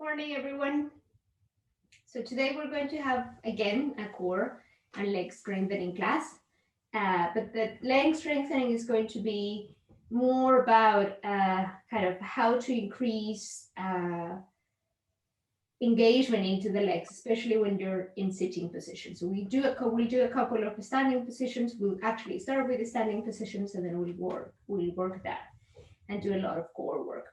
Morning, everyone. So today we're going to have again a core and leg strengthening class. But the leg strengthening is going to be more about kind of how to increase engagement into the legs, especially when you're in sitting position. So we'll do a couple of standing positions. We'll actually start with the standing positions, and then we'll work that and do a lot of core work.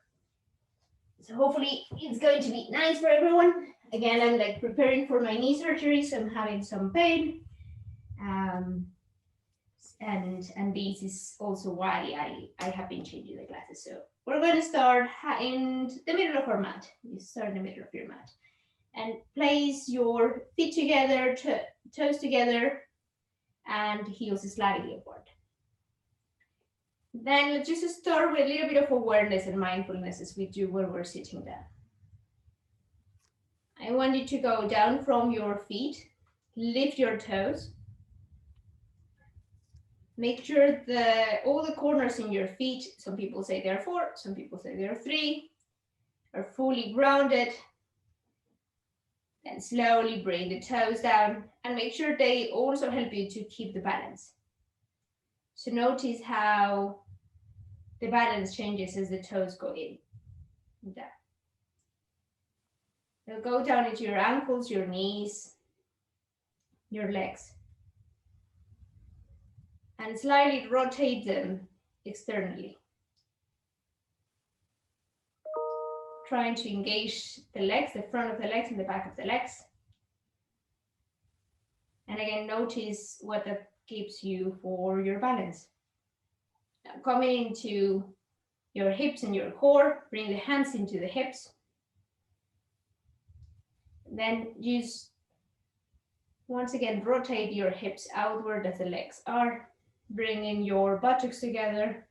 So hopefully it's going to be nice for everyone. Again, I'm like preparing for my knee surgery, so I'm having some pain. And this is also why I have been changing the classes. So we're going to start in the middle of our mat. You start in the middle of your mat. And place your feet together, toes together, and heels slightly apart. Then let's just start with a little bit of awareness and mindfulness as we do when we're sitting down. I want you to go down from your feet, lift your toes. Make sure all the corners in your feet, some people say there are 4, some people say there are 3, are fully grounded. And slowly bring the toes down and make sure they also help you to keep the balance. So notice how the balance changes as the toes go in and down. They'll go down into your ankles, your knees, your legs. And slightly rotate them externally. Trying to engage the legs, the front of the legs and the back of the legs. And again, notice what that gives you for your balance. Now, coming into your hips and your core, bring the hands into the hips. Then use, once again, rotate your hips outward as the legs are. Bringing your buttocks together.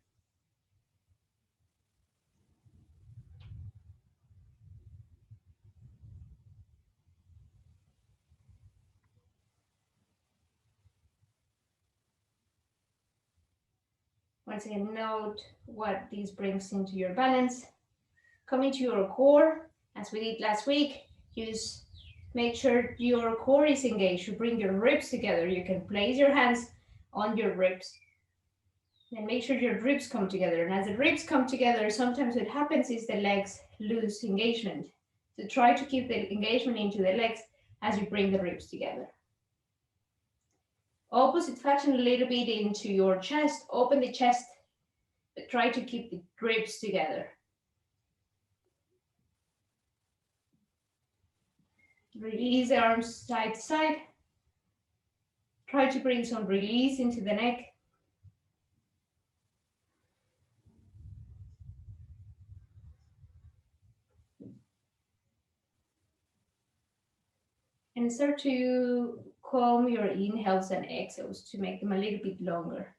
Once again, note what this brings into your balance. Coming to your core, as we did last week, make sure your core is engaged. You bring your ribs together. You can place your hands on your ribs. And make sure your ribs come together. And as the ribs come together, sometimes what happens is the legs lose engagement. So try to keep the engagement into the legs as you bring the ribs together. Opposite faction a little bit into your chest. Open the chest, but try to keep the ribs together. Release the arms side to side. Try to bring some release into the neck. And start to calm your inhales and exhales to make them a little bit longer.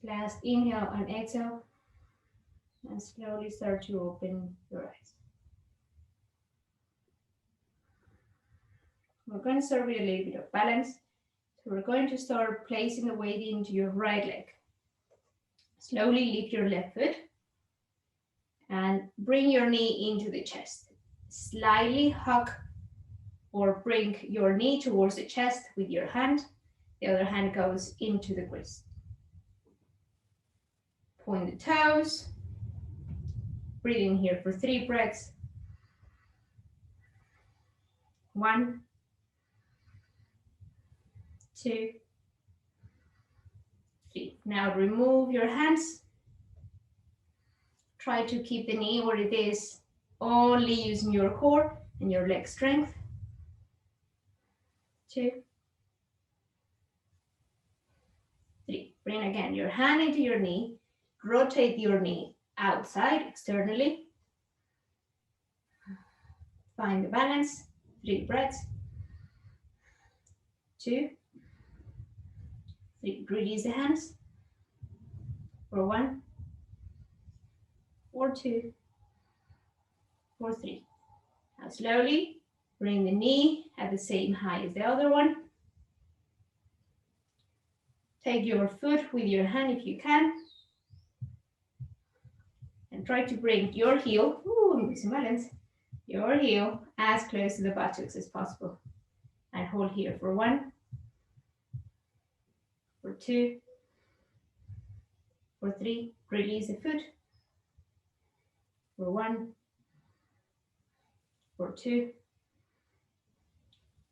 Last inhale and exhale. And slowly start to open your eyes. We're going to start with a little bit of balance. So we're going to start placing the weight into your right leg. Slowly lift your left foot and bring your knee into the chest. Slightly hug or bring your knee towards the chest with your hand. The other hand goes into the wrist. Point the toes. Breathe in here for 3 breaths. 1, 2, 3. Now remove your hands. Try to keep the knee where it is, only using your core and your leg strength. 2, 3. Bring again your hand into your knee. Rotate your knee outside, externally. Find the balance. 3 breaths. 2, 3. Release the hands. For 1, or 2, for 3. Now slowly bring the knee at the same height as the other one. Take your foot with your hand if you can. And try to bring your heel, I'm losing balance, your heel as close to the buttocks as possible. And hold here for 1, for 2, for 3. Release the foot. For 1, for 2,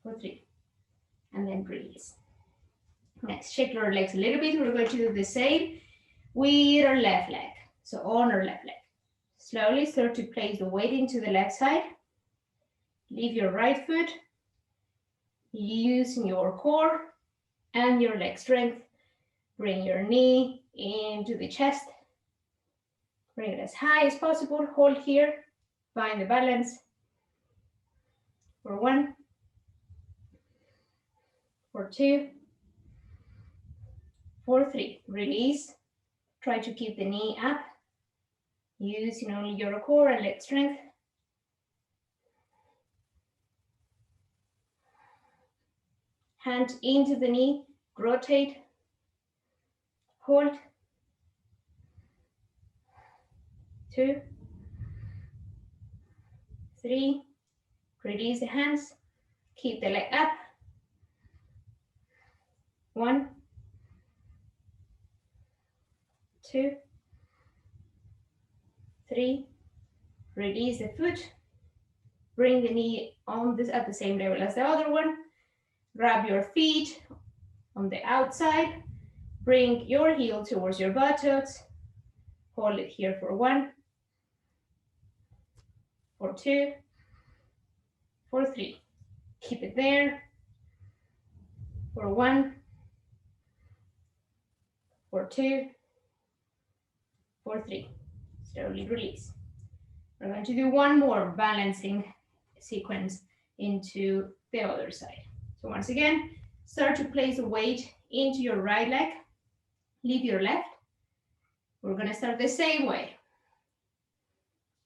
for 3. And then release. Next, shake your legs a little bit. We're going to do the same with our left leg. So on our left leg. Slowly start to place the weight into the left side. Leave your right foot. Using your core and your leg strength. Bring your knee into the chest. Bring it as high as possible. Hold here. Find the balance. For 1, for 2, for 3. Release. Try to keep the knee up. Using only your core and leg strength. Hand into the knee. Rotate. Hold. 2, 3. Release the hands. Keep the leg up. 1, 2, 3. Release the foot. Bring the knee on this at the same level as the other one. Grab your feet on the outside. Bring your heel towards your buttocks. Hold it here for 1, for 2, for 3. Keep it there. For 1, for 2, for 3. Slowly release. We're going to do one more balancing sequence into the other side. So once again, start to place the weight into your right leg. Leave your left. We're going to start the same way.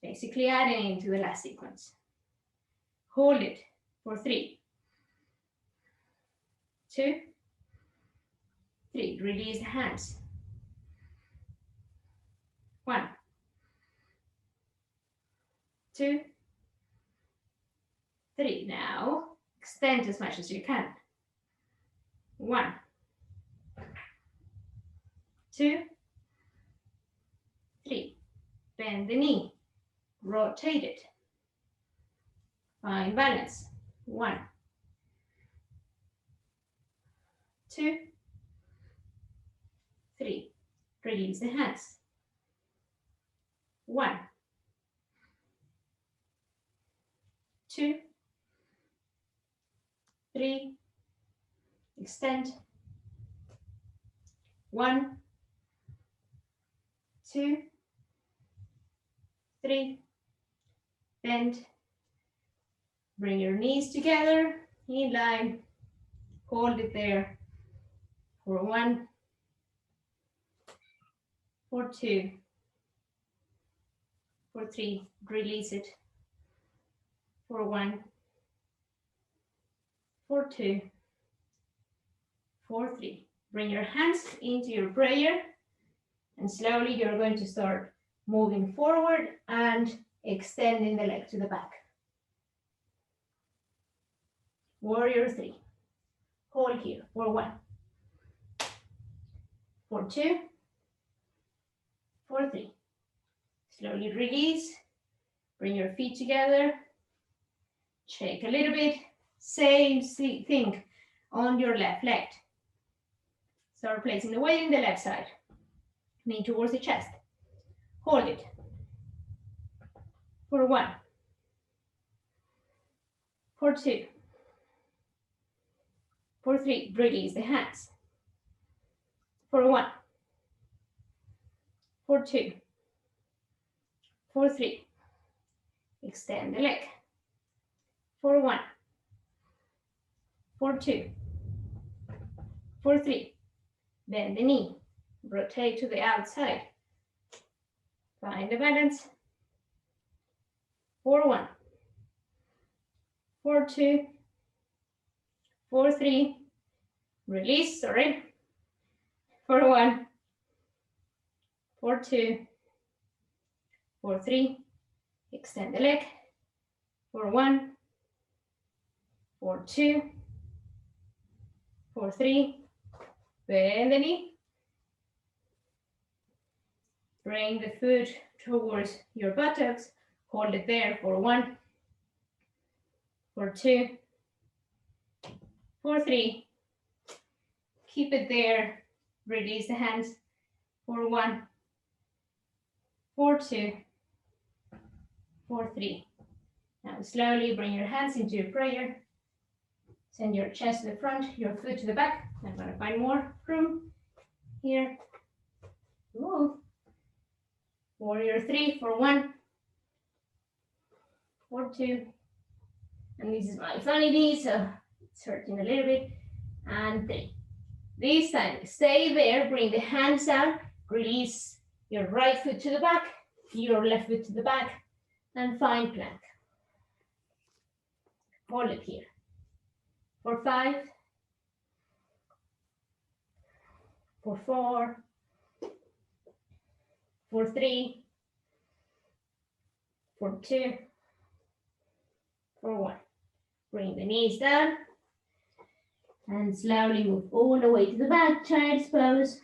Basically adding into the last sequence. Hold it for 3, 2, 3. Release the hands. 1, 2, 3. Now extend as much as you can. 1, 2, 3. Bend the knee. Rotate it. Find balance. 1, 2, 3. Release the hands. 1, 2, 3. Extend. 1, 2, 3. Bend. Bring your knees together in line. Hold it there for 1, for 2, for 3. Release it for 1, for 2, for 3. Bring your hands into your prayer, and slowly you're going to start moving forward and extending the leg to the back. Warrior 3. Hold here for 1, for 2, for 3. Slowly release. Bring your feet together. Shake a little bit. Same thing on your left leg. Start placing the weight in the left side. Knee towards the chest. Hold it. For 1, for 2, for 3. Release the hands. For 1, for 2, for 3. Extend the leg. For 1, for 2, for 3. Bend the knee. Rotate to the outside. Find the balance. for 1, for 2, for 3, release, sorry, for 1, for 2, for 3, extend the leg, for 1, for 2, for 3, bend the knee, bring the foot towards your buttocks, hold it there for 1, for 2, for 3, keep it there, release the hands, for 1, for 2, for 3. Now slowly bring your hands into your prayer, send your chest to the front, your foot to the back. I'm gonna find more room here. Move. Warrior 3 for 1, for 2, and this is my funny knee, so it's hurting a little bit, and 3. This time, stay there, bring the hands down, release your right foot to the back, your left foot to the back, and find plank. Hold it here. For 5, for 4, for 3, for 2, for 1. Bring the knees down, and slowly move all the way to the back, child's pose.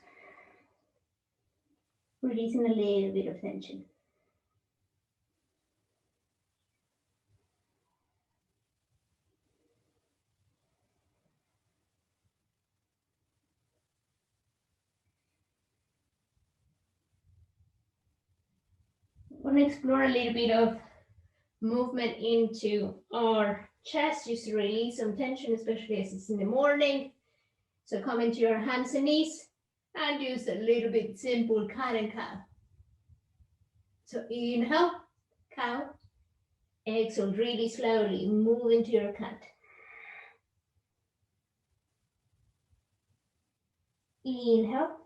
Releasing a little bit of tension. I want to explore a little bit of movement into our chest, just to release some tension, especially as it's in the morning. So come into your hands and knees and use a little bit simple cat and cow. So inhale, cow. Exhale really slowly, move into your cat. Inhale.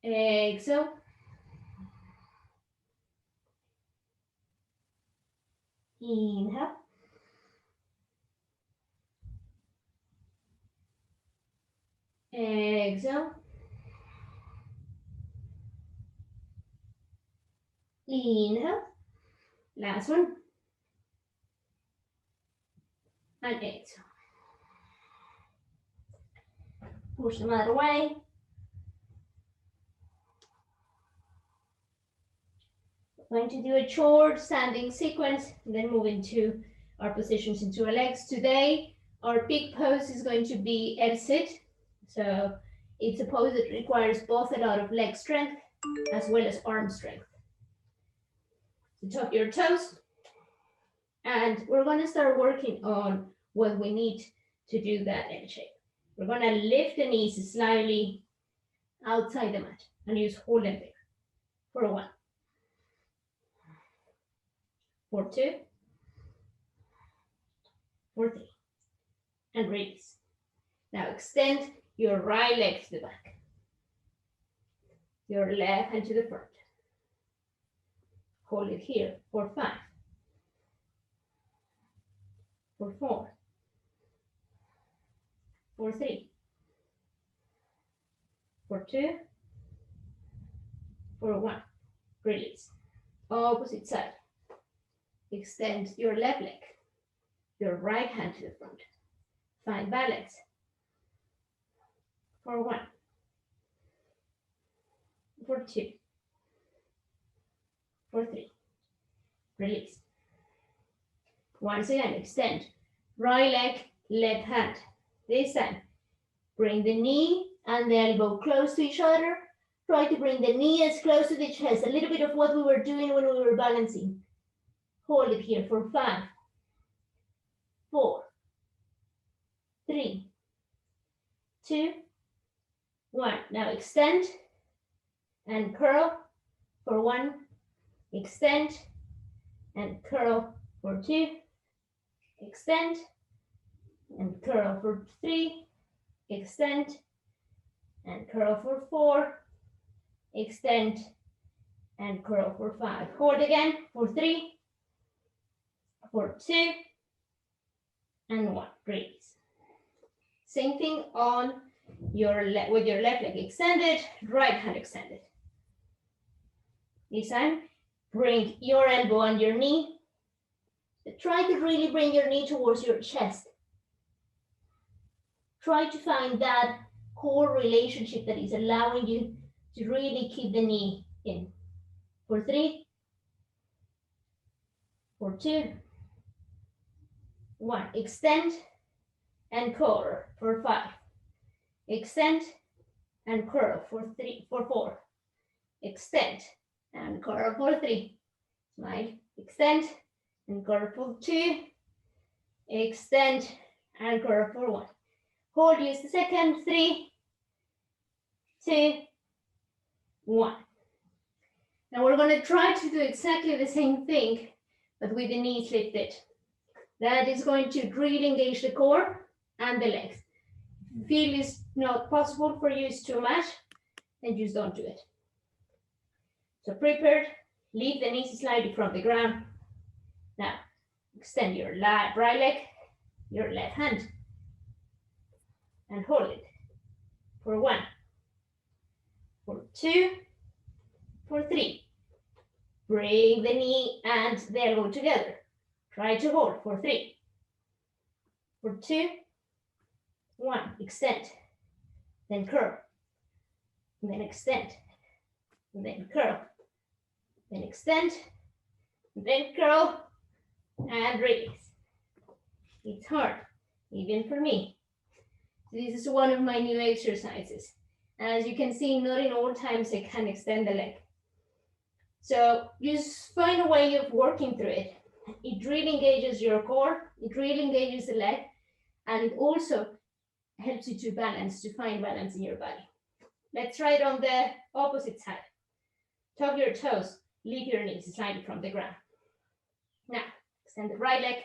Exhale. Inhale. Exhale. Inhale. Last one. And exhale. Push them out of the way. We're going to do a short standing sequence, and then move into our positions into our legs. Today, our big pose is going to be air sit. So it's a pose that requires both a lot of leg strength as well as arm strength. So tuck your toes, and we're going to start working on what we need to do that L shape. We're going to lift the knees slightly outside the mat and use hold them there for 1, for 2, for 3, and release. Now extend your right leg to the back, your left hand to the front. Hold it here for 5, for 4, for 3, for 2, for 1. Release. Opposite side. Extend your left leg, your right hand to the front. Find balance. For 1, for 2, for 3. Release. Once again, extend. Right leg, left hand. This time, bring the knee and the elbow close to each other. Try to bring the knee as close to the chest. A little bit of what we were doing when we were balancing. Hold it here for 5, 4, 3, 2, 1. Now extend and curl for 1. Extend and curl for 2. Extend and curl for 3. Extend and curl for 4. extend, and curl for 5. Hold again for 3, for 2, and 1. Release. Same thing on your with your left leg extended, right hand extended. This time, bring your elbow and your knee. Try to really bring your knee towards your chest. Try to find that core relationship that is allowing you to really keep the knee in. For 3, for 2, 1. Extend and curl for 5. Extend and curl for 3, for 4. Extend and curl for 3. Slide. Extend and curl for 2. Extend and curl for 1. Hold, use the second. 3, 2, 1. Now we're going to try to do exactly the same thing, but with the knees lifted. That is going to really engage the core and the legs. If you feel it's not possible for you, it's too much, then just don't do it. So prepared, leave the knees slightly from the ground. Now, extend your right leg, your left hand, and hold it for 1, for 2, for 3. Bring the knee and the elbow together. Try to hold for 3, for 2, 1. Extend, then curl, then extend, then curl, then extend, then curl, and release. It's hard, even for me. This is one of my new exercises. As you can see, not in all times I can extend the leg. So just find a way of working through it. It really engages your core, it really engages the leg, and it also helps you to balance, to find balance in your body. Let's try it on the opposite side. Tug your toes, lift your knees slightly from the ground. Now, extend the right leg,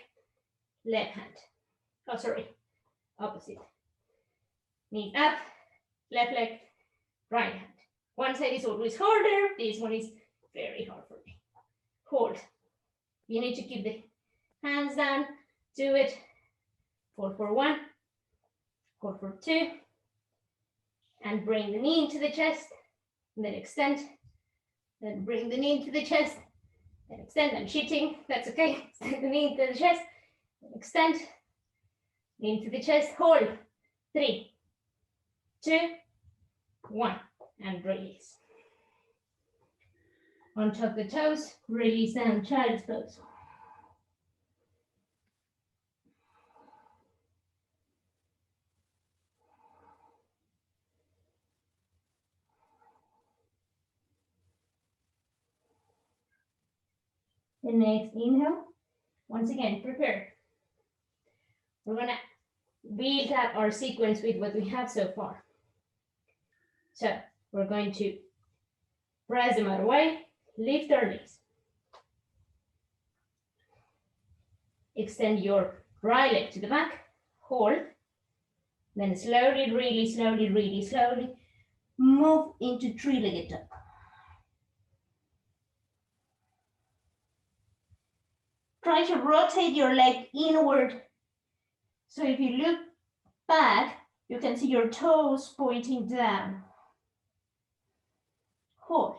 left hand. Oh, sorry, opposite. Knee up, left leg, right hand. One side is always harder, this one is very hard for me. Hold. You need to keep the hands down, do it. Hold for 1, hold for 2, and bring the knee into the chest, and then extend, then bring the knee into the chest, then extend. I'm cheating, that's okay. Extend the knee into the chest, then extend, knee into the chest, hold. 3, 2, 1, and release. Untuck the toes, release down, child's pose. The next inhale, once again, prepare. We're gonna build up our sequence with what we have so far. So we're going to press them out away, lift our knees. Extend your right leg to the back, hold. Then slowly, really slowly, move into three-legged dog. Try to rotate your leg inward. So if you look back, you can see your toes pointing down. Hold.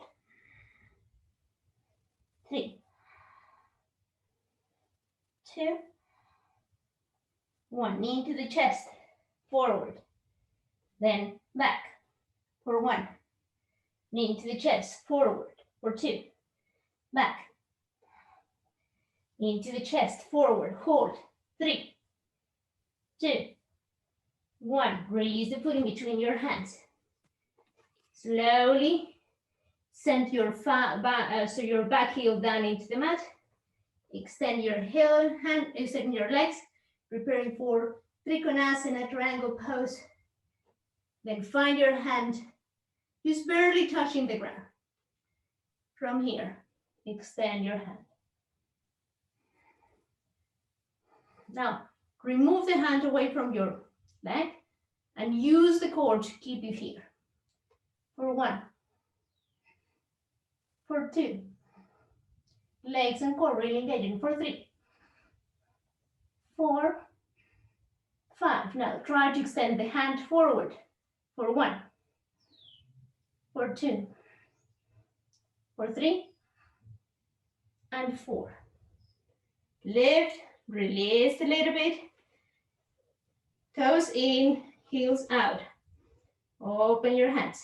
3, 2, 1. Knee into the chest, forward. Then back for 1. Knee into the chest, forward for 2. Back. Knee into the chest, forward, hold. 3, 2, 1. Release the foot in between your hands. Slowly send your your back heel down into the mat. Extend your extend your legs, preparing for Trikonasana, triangle pose. Then find your hand, just barely touching the ground. From here, extend your hand. Now, remove the hand away from your leg and use the core to keep you here. For 1, For 2. Legs and core really engaging for 3. 4. 5. Now try to extend the hand forward for 1. For 2. For 3. And 4. Lift, release a little bit. Toes in, heels out. Open your hands.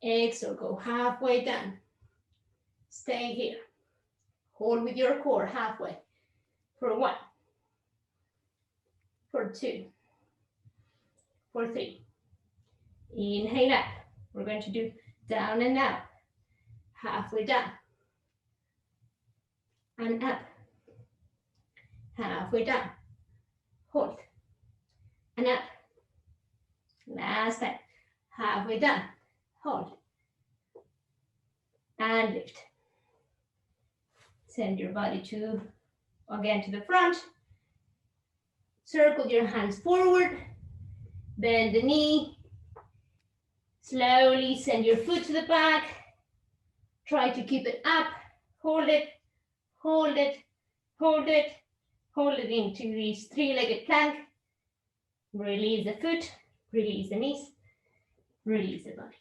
Exhale, go halfway down. Stay here. Hold with your core halfway. For 1. For 2. For 3. Inhale up. We're going to do down and up. Halfway down. And up. Halfway down. Hold. And up. Last time. Halfway down. Hold. And lift. Send your body again to the front. Circle your hands forward. Bend the knee. Slowly send your foot to the back. Try to keep it up. Hold it. Hold it. Hold it. Hold it into this three-legged plank. Release the foot. Release the knees. Release the body.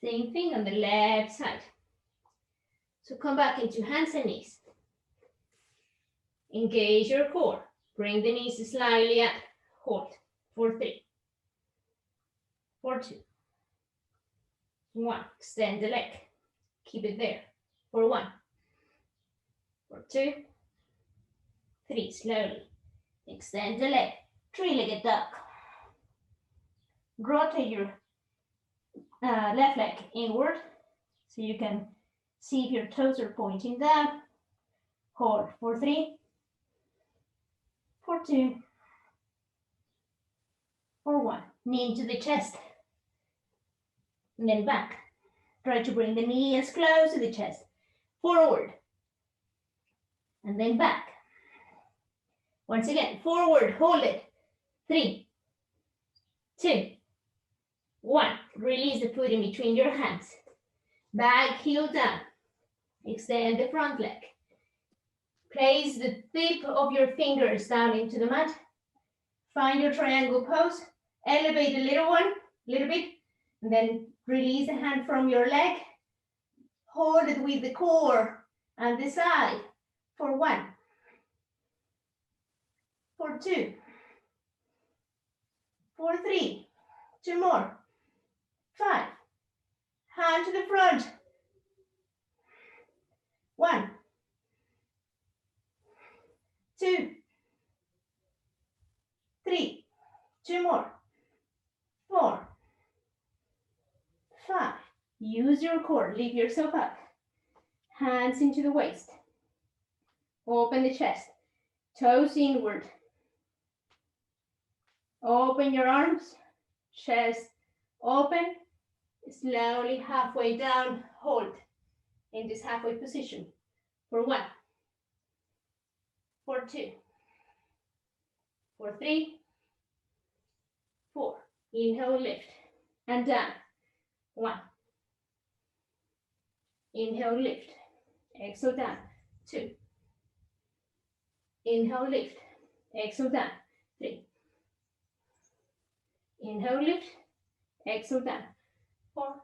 Same thing on the left side. So come back into hands and knees. Engage your core. Bring the knees slightly up. Hold. For 3. For 2. 1. Extend the leg. Keep it there. For 1. For 2. 3. Slowly. Extend the leg. Three-legged dog. Rotate your left leg inward so you can see if your toes are pointing down. Hold for 3. For 2. For 1. Knee into the chest. And then back. Try to bring the knee as close to the chest. Forward. And then back. Once again, forward, hold it. 3, 2, 1. Release the foot in between your hands. Back, heel down. Extend the front leg. Place the tip of your fingers down into the mat. Find your triangle pose. Elevate a little bit. And then release the hand from your leg. Hold it with the core and the side. For 1. For 2. For 3. 2 more. 5. Hand to the front. 1. 2. 3. 2 more. 4. 5. Use your core. Lift yourself up. Hands into the waist. Open the chest. Toes inward. Open your arms. Chest open. Slowly halfway down. Hold in this halfway position. For 1. For 2. For 3. 4. Inhale, lift. And down. 1. Inhale, lift. Exhale, down. 2. Inhale, lift. Exhale, down. 3. Inhale, lift. Exhale, down. 4.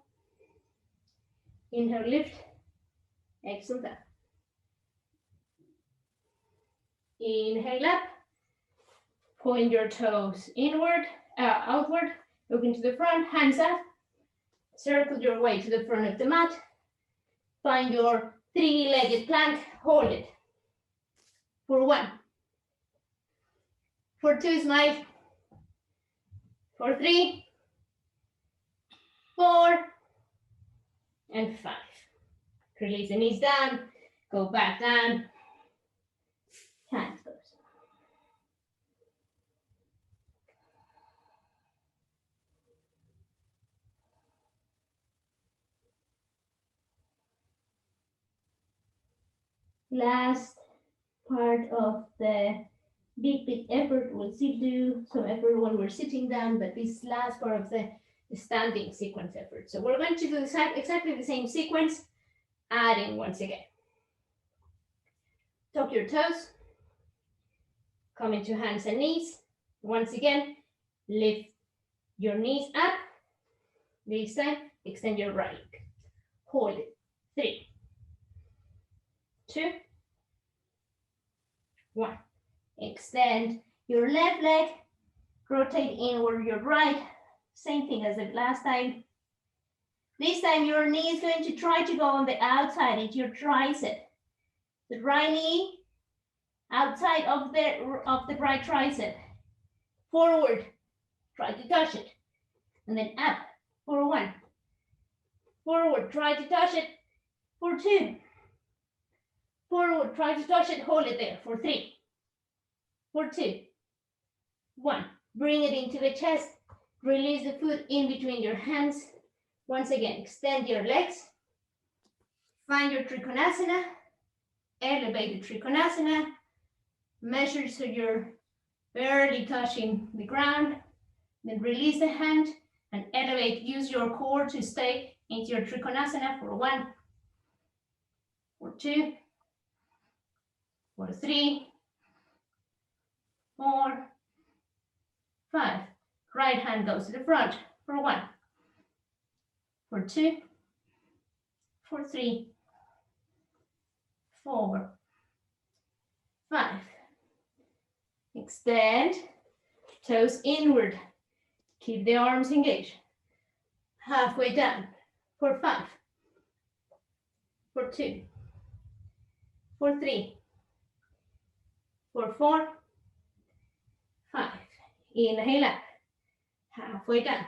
Inhale, lift. Exhale, down. Inhale up. Point your toes inward, outward. Look into the front, hands up. Circle your way to the front of the mat. Find your three-legged plank. Hold it. For 1. For 2, smile. For 3. 4. And 5. Release the knees down. Go back down. Hands goes. last part of the big effort. We'll still do some effort when we're sitting down, but this last part of the standing sequence effort. So we're going to do exactly the same sequence, adding once again. Tuck your toes, come into hands and knees. Once again, lift your knees up. This time, extend your right leg. Hold it. 3, 2, 1. Extend your left leg. Rotate inward your right. Same thing as the last time. This time, your knee is going to try to go on the outside into your tricep. The right knee outside of the right tricep. Forward. Try to touch it. And then up for 1. Forward. Try to touch it for 2. Forward. Try to touch it. Hold it there for 3. For 2. 1. Bring it into the chest. Release the foot in between your hands. Once again, extend your legs. Find your Trikonasana. Elevate the Trikonasana. Measure so you're barely touching the ground. Then release the hand and elevate. Use your core to stay into your Trikonasana for 1, for 2, for 3, 4, 5. Right hand goes to the front for 1, for 2, for 3, 4, 5. Extend, toes inward. Keep the arms engaged. Halfway down for 5, for 2, for 3, for 4, 5. Inhale up. Halfway down.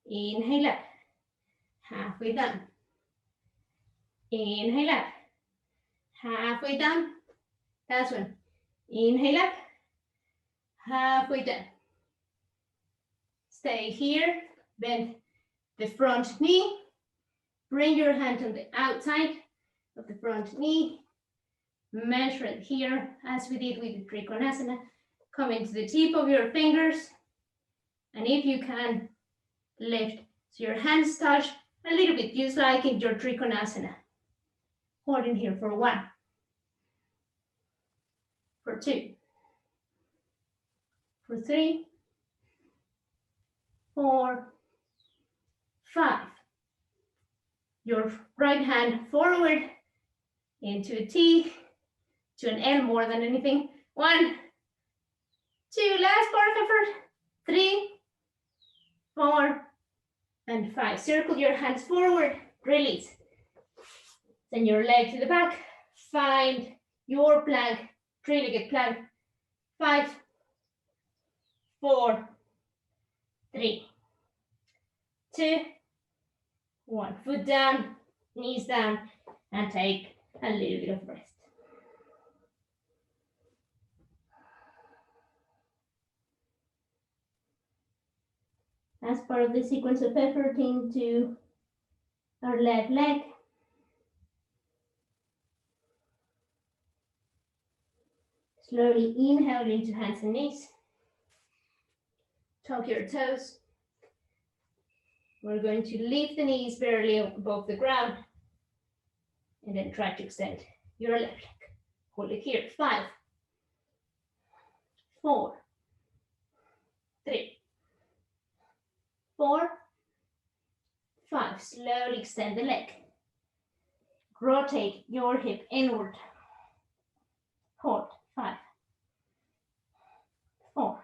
Inhale up. Halfway down. Inhale up. Halfway down. Last one. Inhale up. Halfway down. Stay here. Bend the front knee. Bring your hand on the outside of the front knee. Measure it here as we did with the Trikonasana. Come into the tip of your fingers. And if you can, lift so your hands touch a little bit, just like in your Trikonasana. Hold in here for 1, for 2, for 3, 4, 5. Your right hand forward into a T, to an L more than anything. 1, 2, last part of effort. 3, 4, and 5. Circle your hands forward, release. Send your leg to the back. Find your plank, three-legged plank. 5, 4, 3, 2, 1. Foot down, knees down, and take a little bit of rest. As part of the sequence of effort into our left leg. Slowly inhale into hands and knees. Tuck your toes. We're going to lift the knees barely above the ground. And then try to extend your left leg. Hold it here. 5, 4, 3, 4, 5. Slowly extend the leg. Rotate your hip inward. Hold. 5, 4,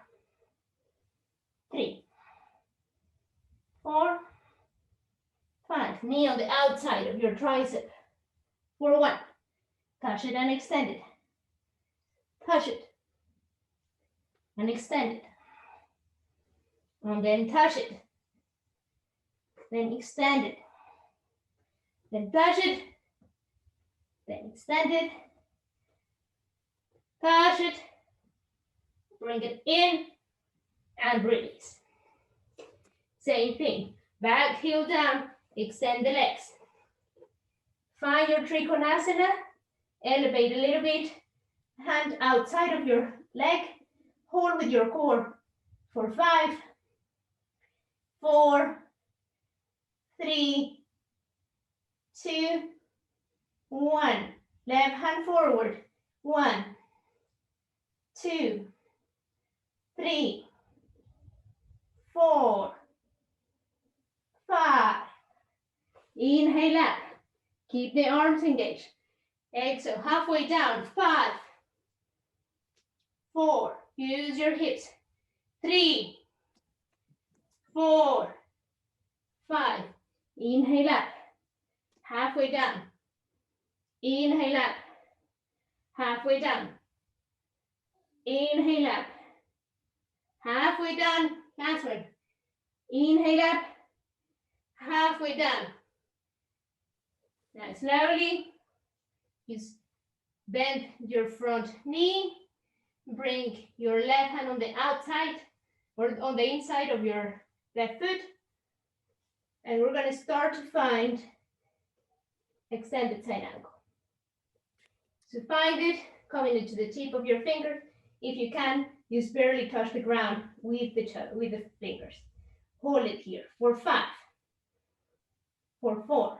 3, 4, 5. Knee on the outside of your tricep. For 1. Touch it and extend it. Touch it. And extend it. And then touch it. Then extend it. Then touch it. Then extend it. Touch it. Bring it in. And release. Same thing. Back heel down. Extend the legs. Find your Trikonasana. Elevate a little bit, hand outside of your leg, hold with your core for 5, 4, 3, 2, 1. Left hand forward. 1, 2, 3, 4, 5. Inhale up. Keep the arms engaged. Exhale, halfway down. 5, 4. Use your hips. 3, 4, 5. Inhale up. Halfway down. Inhale up. Halfway down. Inhale up. Halfway down. Last one. Inhale up. Halfway down. Now slowly, just bend your front knee. Bring your left hand on the outside or on the inside of your left foot. And we're going to start to find extended side angle. So find it, coming into the tip of your finger. If you can, just barely touch the ground with the fingers. Hold it here for 5, for 4,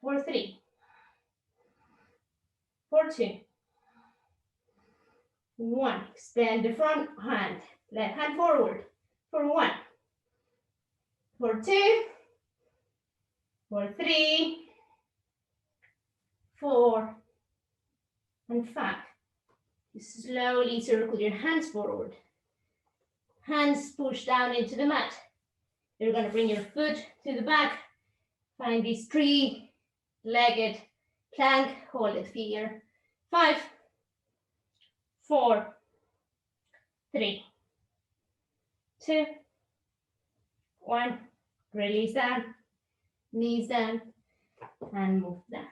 for 3, for 2, 1. Extend the front hand, left hand forward for 1, for 2, for 3, 4, and 5. Slowly circle your hands forward. Hands push down into the mat. You're going to bring your foot to the back. Find this three-legged plank. Hold it here. 5, 4, 3, 2, 1. Release down. Knees down. And move down.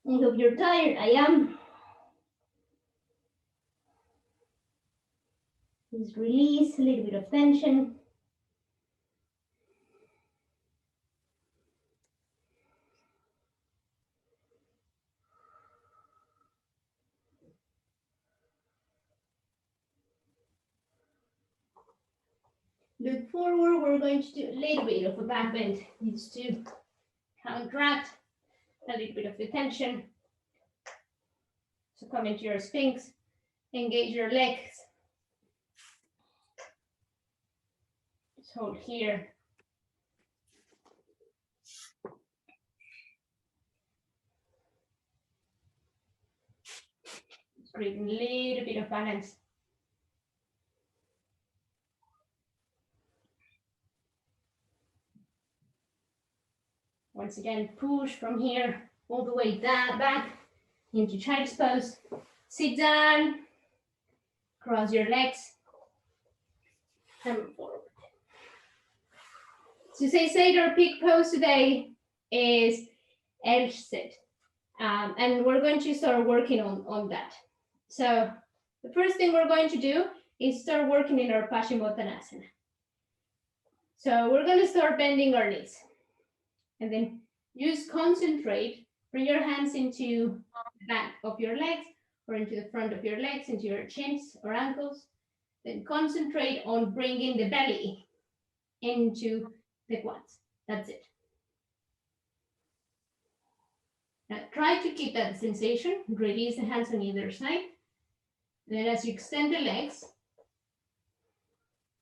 I hope you're tired. I am. Just release a little bit of tension. Look forward. We're going to do a little bit of a back bend. Just to counteract a little bit of the tension. So come into your Sphinx, engage your legs. Just hold here. Just create a little bit of balance. Once again, push from here all the way down, back into child's pose. Sit down, cross your legs, come forward. So say our peak pose today is L sit. And we're going to start working on that. So the first thing we're going to do is start working in our Paschimottanasana. So we're going to start bending our knees. And then just concentrate, bring your hands into the back of your legs or into the front of your legs, into your chins or ankles. Then concentrate on bringing the belly into the quads. That's it. Now try to keep that sensation. Release the hands on either side. Then as you extend the legs,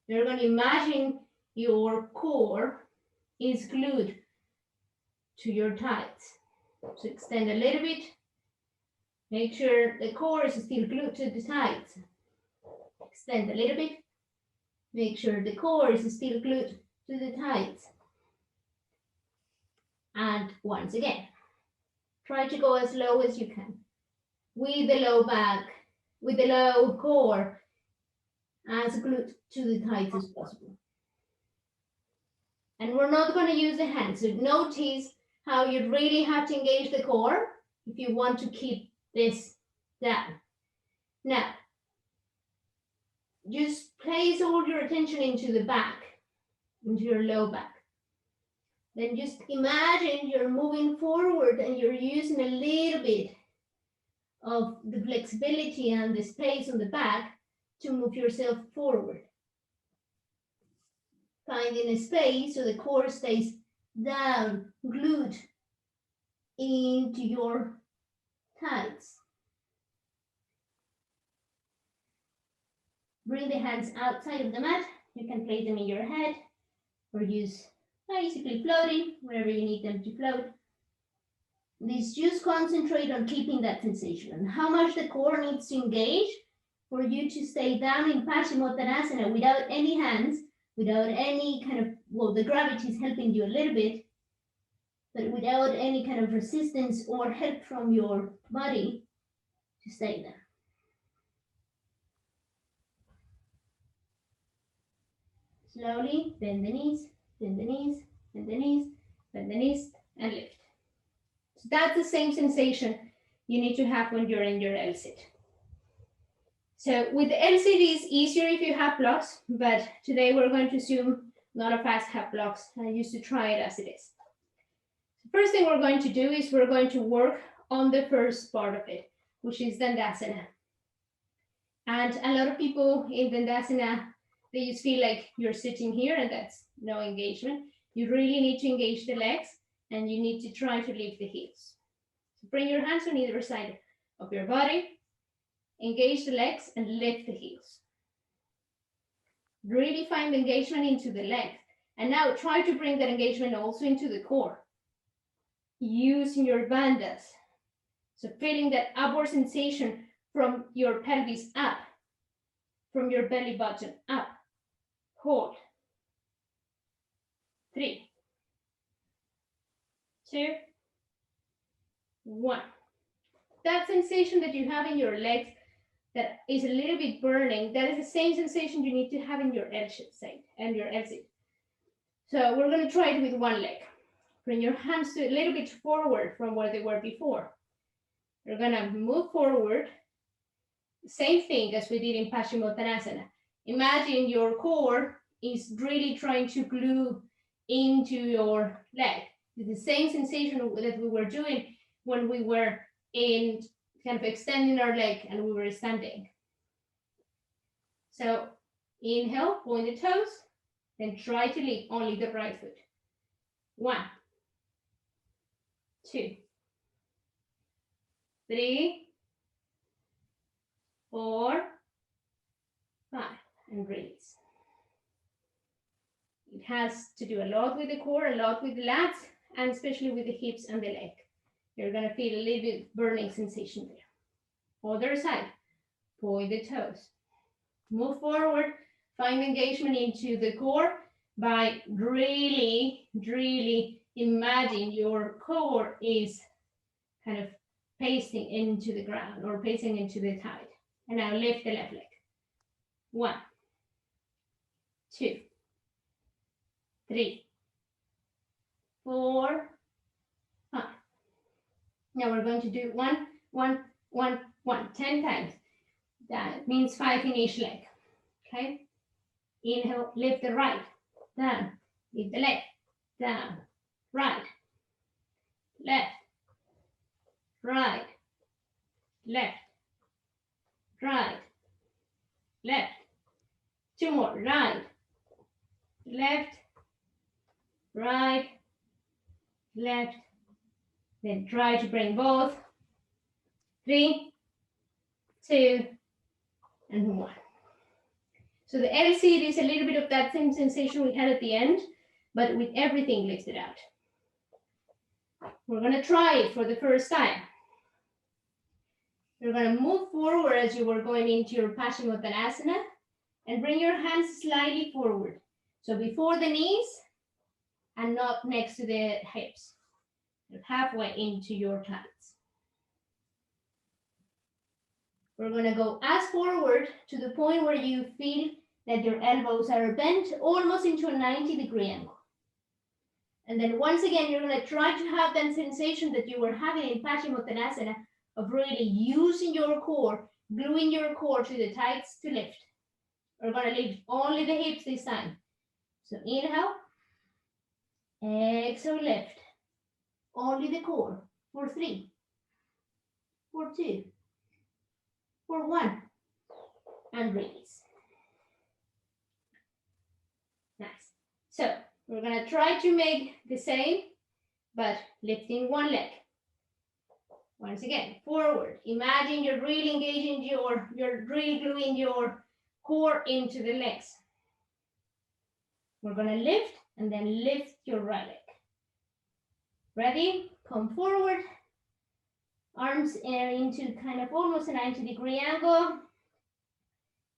you're going to imagine your core is glued to your thighs. So extend a little bit. Make sure the core is still glued to the thighs. Extend a little bit. Make sure the core is still glued to the thighs. And once again, try to go as low as you can. With the low back, with the low core, as glued to the thighs as possible. And we're not going to use the hands. So notice how you really have to engage the core if you want to keep this down. Now, just place all your attention into the back. into your low back. Then just imagine you're moving forward and you're using a little bit of the flexibility and the space on the back to move yourself forward. Finding a space so the core stays down, glued into your thighs. Bring the hands outside of the mat. You can place them in your head or use basically floating wherever you need them to float. This just concentrate on keeping that sensation and how much the core needs to engage for you to stay down in Paschimottanasana without any hands, without any kind of, well, the gravity is helping you a little bit, but without any kind of resistance or help from your body to stay there. Slowly bend the knees, bend the knees, bend the knees, bend the knees, and lift. So that's the same sensation you need to have when you're in your L-sit. So with the L-sit, it's easier if you have blocks, but today we're going to assume none of us have blocks. I used to try it as it is. The first thing we're going to do is we're going to work on the first part of it, which is Dandasana. And a lot of people in Dandasana, they just feel like you're sitting here and that's no engagement. You really need to engage the legs and you need to try to lift the heels. So bring your hands on either side of your body, engage the legs and lift the heels. Really find engagement into the leg. And now try to bring that engagement also into the core. Using your bandhas. So feeling that upward sensation from your pelvis up, from your belly button up. Hold. 3, 2, 1. That sensation that you have in your legs that is a little bit burning, that is the same sensation you need to have in your L-sit side and your L-sit. So we're going to try it with one leg. Bring your hands a little bit forward from where they were before. You're going to move forward. Same thing as we did in Paschimottanasana. Imagine your core is really trying to glue into your leg. It's the same sensation that we were doing when we were in kind of extending our leg and we were standing. So inhale, point the toes, then try to lift only the right foot. 1, 2, 3, 4, 5, and release. It has to do a lot with the core, a lot with the lats, and especially with the hips and the leg. You're going to feel a little bit burning sensation there. Other side, point the toes. Move forward, find engagement into the core by really, really imagine your core is kind of pasting into the ground or pasting into the thigh. And now lift the left leg. 1, 2, 3, 4, 5. Now we're going to do 1, 1, 1, 1, 10 times. That means 5 in each leg. Okay? Inhale, lift the right, down, lift the left, down, right, left, right, left, right, left. 2 more, right, left, right, left. Then try to bring both. 3, 2, and 1. So the L-sit is a little bit of that same sensation we had at the end, but with everything lifted out. We're going to try it for the first time. You're going to move forward as you were going into your Paschimottanasana and bring your hands slightly forward. So before the knees and not next to the hips. You're halfway into your thighs. We're going to go as forward to the point where you feel that your elbows are bent almost into a 90-degree angle. And then once again, you're going to try to have that sensation that you were having in Paschimottanasana of really using your core, gluing your core to the thighs to lift. We're going to lift only the hips this time. So inhale, exhale, lift. Only the core for 3, for 2, for 1, and release. Nice. So we're gonna try to make the same, but lifting one leg. Once again, forward. Imagine you're really engaging you're really gluing your core into the legs. We're gonna lift and then lift your right leg. Ready? Come forward. Arms into kind of almost a 90-degree angle.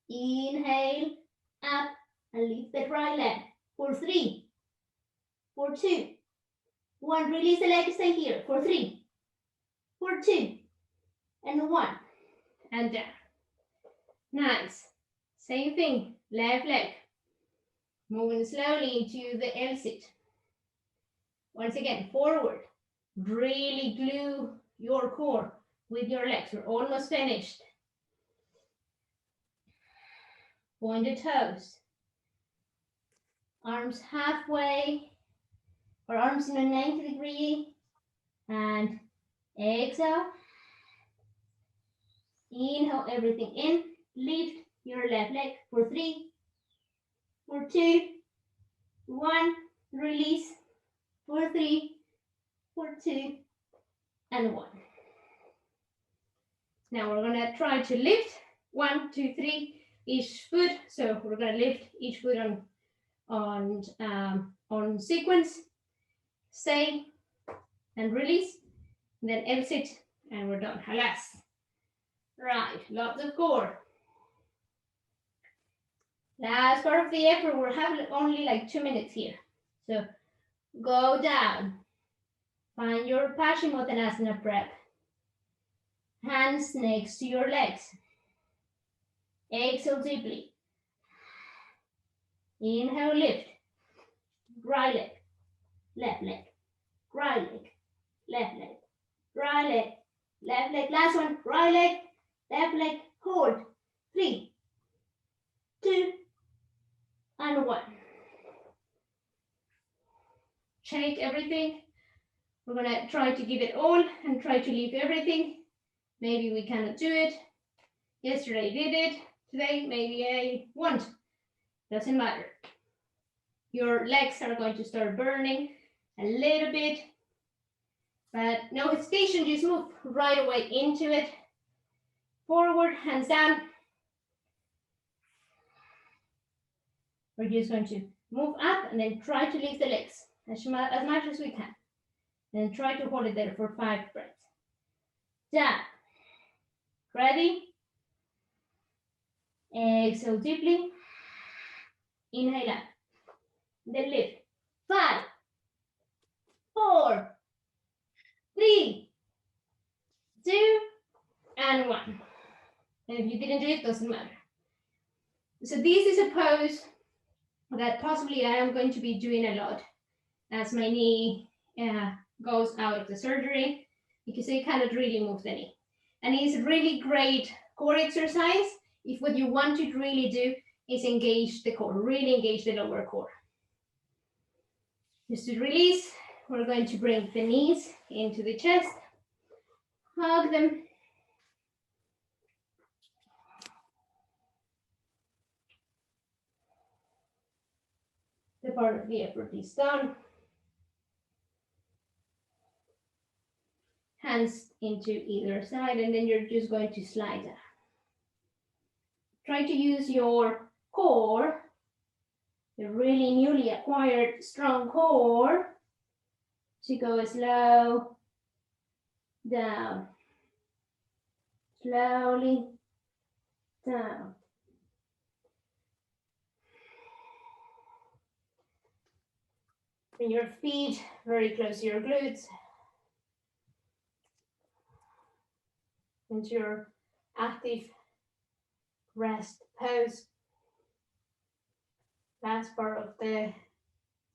Inhale, up, and lift that right leg. For 3, for 2, 1. Release the leg, stay here. For 3, for 2, and 1. And down. Nice. Same thing, left leg. Moving slowly into the L-sit. Once again, forward. Really glue your core with your legs. We're almost finished. Point the toes. Arms halfway, or arms in a 90-degree. And exhale. Inhale everything in. Lift your left leg for 3, for 2, 1. Release for 3, for 2, and 1. Now we're gonna try to lift 1, 2, 3 each foot. So we're gonna lift each foot on sequence. Stay and release. Then exit, and we're done. Halas. Right, lots of core. Last part of the effort. We're having only like 2 minutes here. So go down. Find your Paschimottanasana prep. Hands next to your legs. Exhale deeply. Inhale, lift. Right leg, left leg, right leg, left leg, right leg, left leg. Last one, right leg, left leg. Hold. 3, 2, and 1. Shake everything. We're gonna try to give it all and try to leave everything. Maybe we cannot do it. Yesterday I did it. Today maybe I won't. Doesn't matter. Your legs are going to start burning a little bit, but no hesitation, just move right away into it. Forward, hands down. We're just going to move up and then try to lift the legs as much as we can. Then try to hold it there for 5 breaths. Down. Ready? Exhale deeply. Inhale up. Then lift. 5, 4, 3, 2, and 1. And if you didn't do it, doesn't matter. So this is a pose that possibly I am going to be doing a lot as my knee goes out of the surgery, because I cannot really move the knee. And it's a really great core exercise if what you want to really do is engage the core, really engage the lower core. Just to release, we're going to bring the knees into the chest, hug them. The part of the effort is done. Hands into either side, and then you're just going to slide down. Try to use your core, the really newly acquired strong core, to go slow down, slowly down. Bring your feet very close to your glutes, into your active rest pose. Last part of the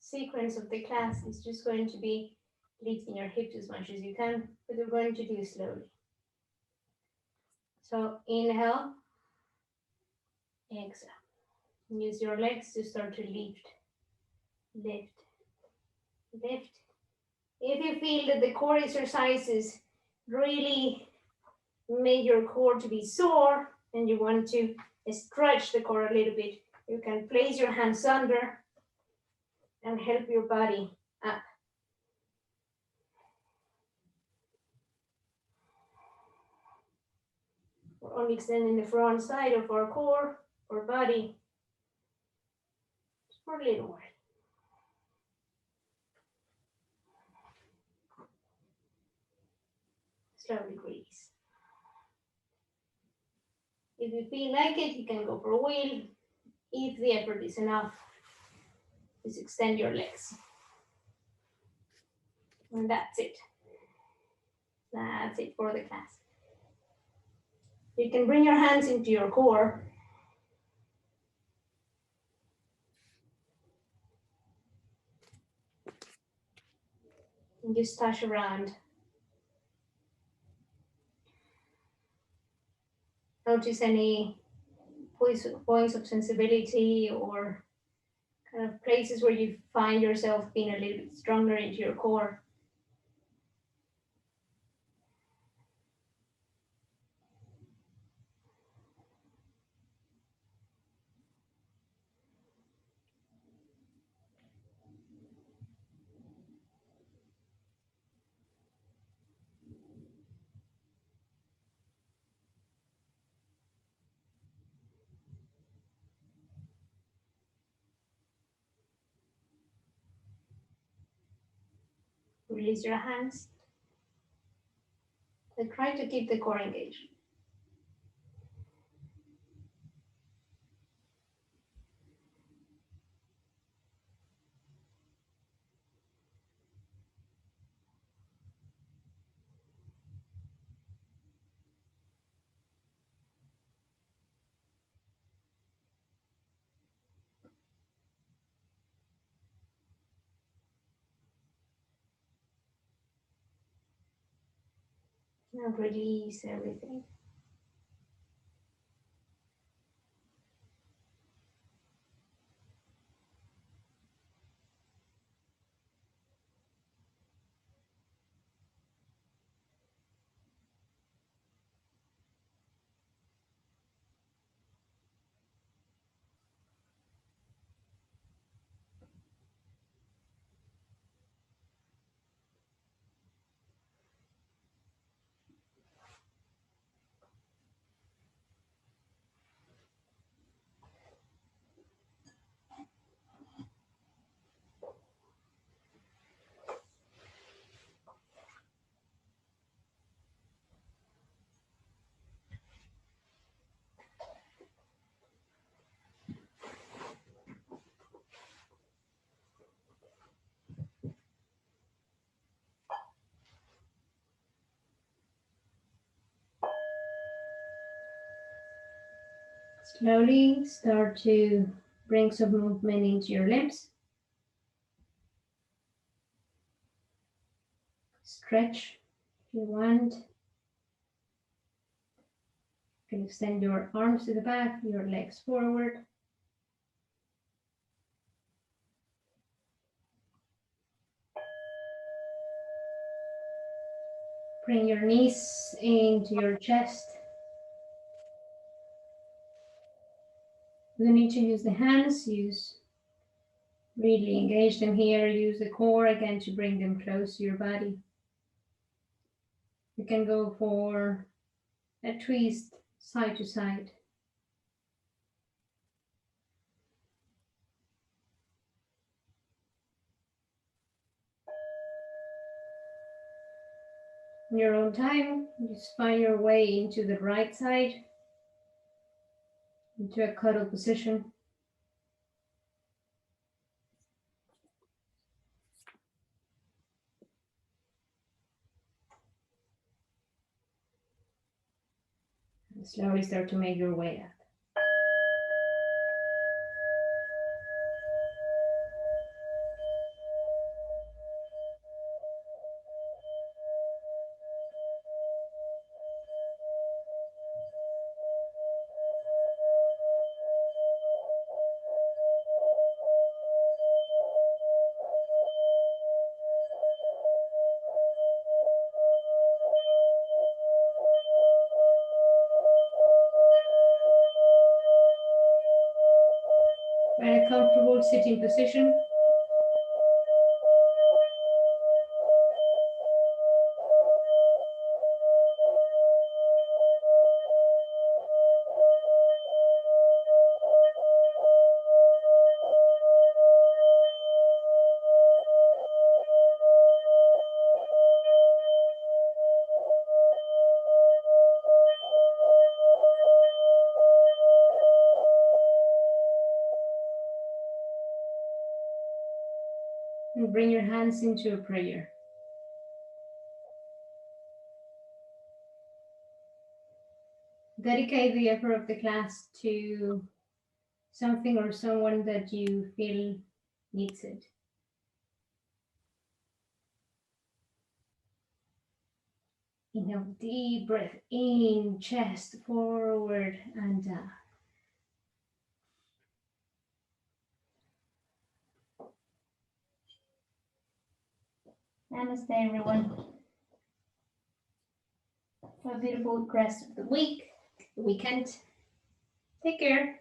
sequence of the class is just going to be lifting your hips as much as you can, but we're going to do it slowly. So inhale, exhale. Use your legs to start to lift lift, lift. If you feel that the core exercises really make your core to be sore and you want to stretch the core a little bit, you can place your hands under and help your body up. We're only extending the front side of our core or body just for a little while. Slowly release. If you feel like it, you can go for a wheel. If the effort is enough, just extend your legs. And that's it. That's it for the class. You can bring your hands into your core. And just touch around. Notice any points of sensibility or kind of places where you find yourself being a little bit stronger into your core. Release your hands. And try to keep the core engaged. Now release everything. Slowly start to bring some movement into your limbs. Stretch if you want. You can extend your arms to the back, your legs forward. Bring your knees into your chest. You don't need to use the hands, really engage them here. Use the core again to bring them close to your body. You can go for a twist side to side. In your own time, just find your way into the right side, into a cuddle position. And slowly start to make your way up. sitting position. And bring your hands into a prayer. Dedicate the effort of the class to something or someone that you feel needs it. Inhale, deep breath in, chest forward and down. Namaste, everyone. Have a beautiful rest of the weekend. Take care.